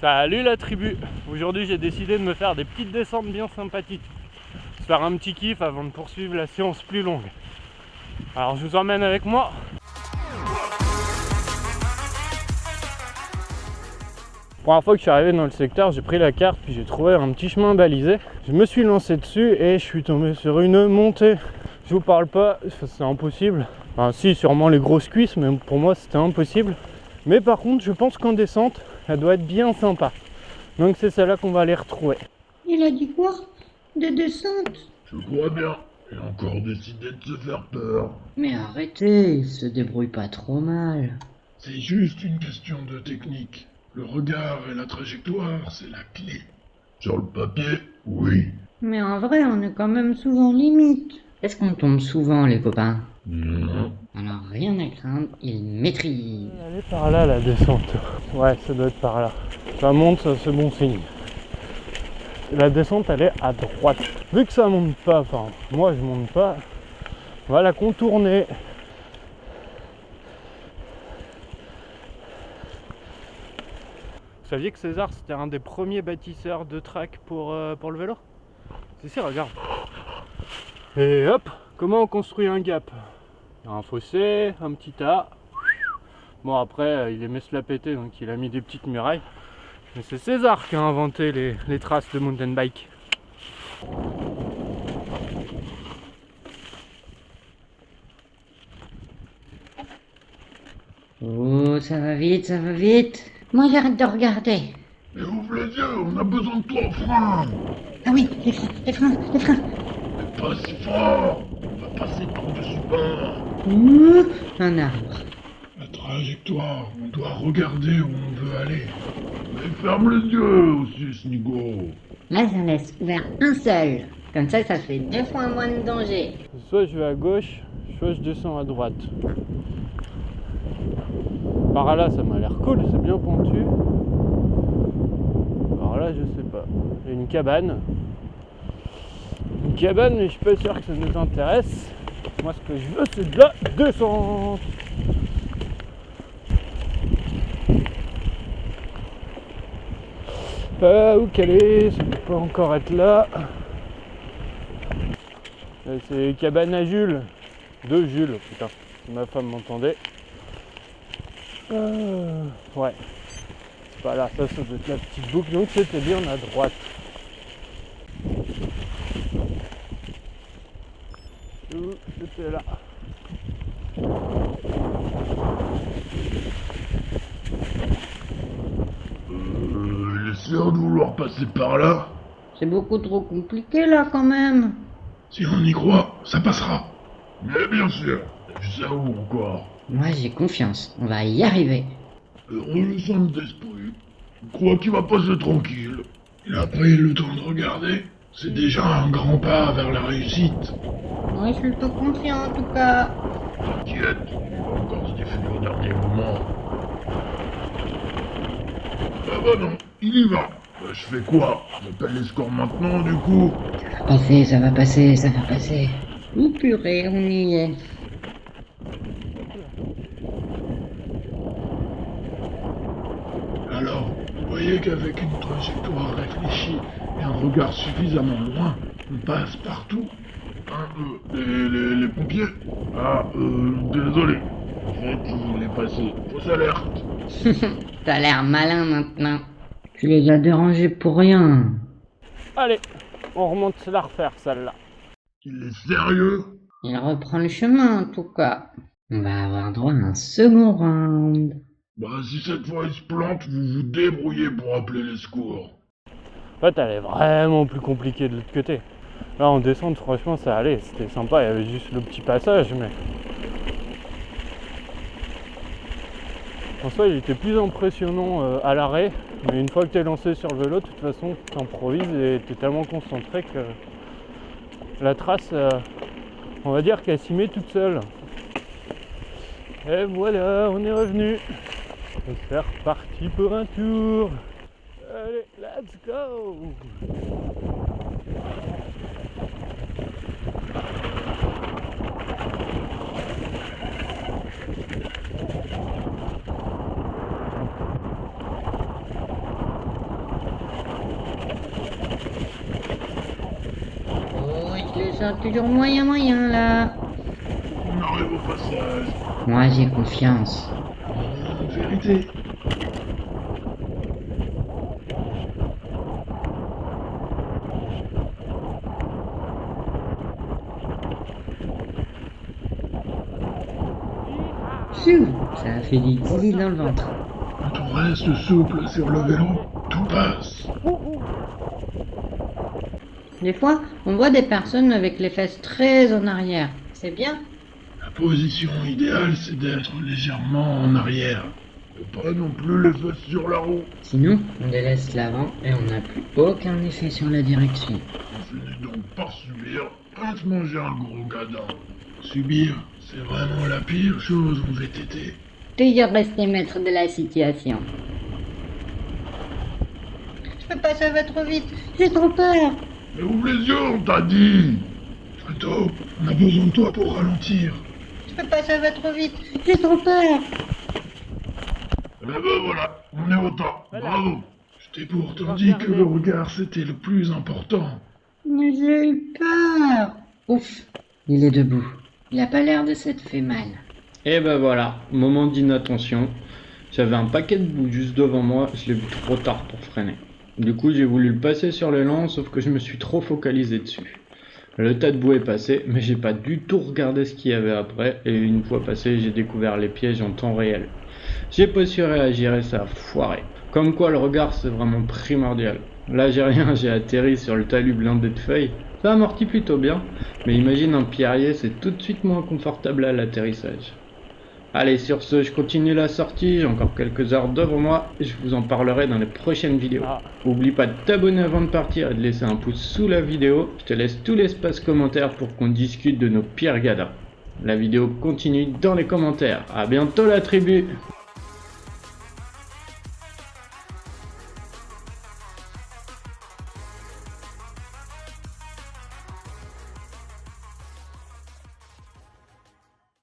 Salut la tribu. Aujourd'hui j'ai décidé de me faire des petites descentes bien sympathiques. Se faire un petit kiff avant de poursuivre la séance plus longue. Alors je vous emmène avec moi. Première fois que je suis arrivé dans le secteur, j'ai pris la carte puis j'ai trouvé un petit chemin balisé. Je me suis lancé dessus et je suis tombé sur une montée. Je vous parle pas, c'est impossible. Enfin si, sûrement les grosses cuisses, mais pour moi c'était impossible. Mais par contre, je pense qu'en descente, elle doit être bien sympa. Donc c'est celle-là qu'on va aller retrouver. Il a dit quoi? De descente? Je crois bien. Il a encore décidé de se faire peur. Mais arrêtez, il se débrouille pas trop mal. C'est juste une question de technique. Le regard et la trajectoire, c'est la clé. Sur le papier, oui. Mais en vrai, on est quand même souvent limite. Est-ce qu'on tombe souvent, les copains? Non. Alors rien à craindre, il maîtrise. Elle est par là la descente. Ouais, ça doit être par là. Ça monte, ça c'est bon signe. La descente elle est à droite. Vu que ça monte pas, enfin moi je monte pas, on va la contourner. Vous saviez que César c'était un des premiers bâtisseurs de track pour le vélo? Si, regarde. Et hop, comment on construit un gap? Un fossé, un petit tas. Bon après il aimait se la péter donc il a mis des petites murailles. Mais c'est César qui a inventé les traces de mountain bike. Oh, ça va vite, ça va vite. Moi j'arrête de regarder. Mais ouvre les yeux, on a besoin de toi au frein. Ah oui, les freins, les freins, les freins. Mais pas si fort. On va passer par-dessus bord. Ouh, un arbre. La trajectoire, on doit regarder où on veut aller. Mais ferme les yeux aussi, Snigo. Là, ça laisse ouvert un seul. Comme ça fait 2 fois moins de danger. Soit je vais à gauche, soit je descends à droite. Par là ça m'a l'air cool, c'est bien pentu. Alors là je sais pas. Il y a une cabane. Une cabane mais je suis pas sûr que ça nous intéresse. Moi ce que je veux c'est de la descente. Où qu'elle est, ça peut pas encore être là. C'est cabane à Jules. De Jules, putain. Si ma femme m'entendait. Ouais. C'est pas là, ça doit être la petite boucle. Donc c'était bien à droite. C'était là. Il est sûr de vouloir passer par là. C'est beaucoup trop compliqué là quand même. Si on y croit, ça passera. Mais bien sûr, tu sais où encore. Moi j'ai confiance, on va y arriver. Heureux le centre d'esprit. Je crois qu'il va passer tranquille. Il a pris le temps de regarder. C'est déjà un grand pas vers la réussite. Moi je suis plutôt confiant en tout cas. T'inquiète, il va encore se défendre au dernier moment. Ah bah non, il y va. Bah, je fais quoi? J'appelle les scores maintenant du coup. Ça va passer, ça va passer, ça va passer. Ouh purée, on y est. Alors, vous voyez qu'avec une trajectoire réfléchie et un regard suffisamment loin, on passe partout. Les pompiers? Ah, désolé. En fait, il est passé. Fausse alerte. T'as l'air malin maintenant. Tu les as dérangés pour rien. Allez, on remonte la refaire celle-là. Il est sérieux? Il reprend le chemin en tout cas. On va avoir droit à un second round. Bah si cette fois il se plante, vous vous débrouillez pour appeler les secours. En fait elle est vraiment plus compliquée de l'autre côté. Là en descente franchement ça allait, c'était sympa, il y avait juste le petit passage mais... En soi il était plus impressionnant à l'arrêt, mais une fois que t'es lancé sur le vélo, de toute façon t'improvises et t'es tellement concentré que la trace, on va dire qu'elle s'y met toute seule. Et voilà, on est revenu. Et c'est reparti pour un tour. Allez, let's go! sens toujours moyen là. On arrive au passage. Moi j'ai confiance. En vérité. Pfiou, ça a fait des guilis dans le ventre. Quand on reste souple sur le vélo, tout passe. Des fois, on voit des personnes avec les fesses très en arrière. C'est bien. La position idéale, c'est d'être légèrement en arrière. Et pas non plus les fesses sur la roue. Sinon, on délaisse l'avant et on n'a plus aucun effet sur la direction. On finit donc par subir, à se manger un gros gadin. Subir, c'est vraiment la pire chose en VTT. Toujours rester maître de la situation. Je peux pas, ça va trop vite. J'ai trop peur. Mais ouvre les yeux, on t'a dit. Fredo, on a besoin de toi pour ralentir. Je peux pas, ça va trop vite. J'ai trop peur. Eh ben voilà, on est au temps. Voilà. Bravo. Je t'ai pourtant dit que le regard c'était le plus important. Mais j'ai eu peur. Ouf, il est debout. Il a pas l'air de s'être fait mal. Et ben voilà, moment d'inattention. J'avais un paquet de boue juste devant moi, je l'ai vu trop tard pour freiner. Du coup j'ai voulu le passer sur l'élan, sauf que je me suis trop focalisé dessus. Le tas de boue est passé, mais j'ai pas du tout regardé ce qu'il y avait après, et une fois passé, j'ai découvert les pièges en temps réel. J'ai pas su réagir et ça a foiré. Comme quoi le regard c'est vraiment primordial. Là j'ai rien, j'ai atterri sur le talus blindé de feuilles. Ça amortit plutôt bien, mais imagine un pierrier, c'est tout de suite moins confortable à l'atterrissage. Allez, sur ce, je continue la sortie, j'ai encore quelques heures devant moi, et je vous en parlerai dans les prochaines vidéos. Ah. Oublie pas de t'abonner avant de partir et de laisser un pouce sous la vidéo, je te laisse tout l'espace commentaire pour qu'on discute de nos pires gadins. La vidéo continue dans les commentaires, à bientôt la tribu!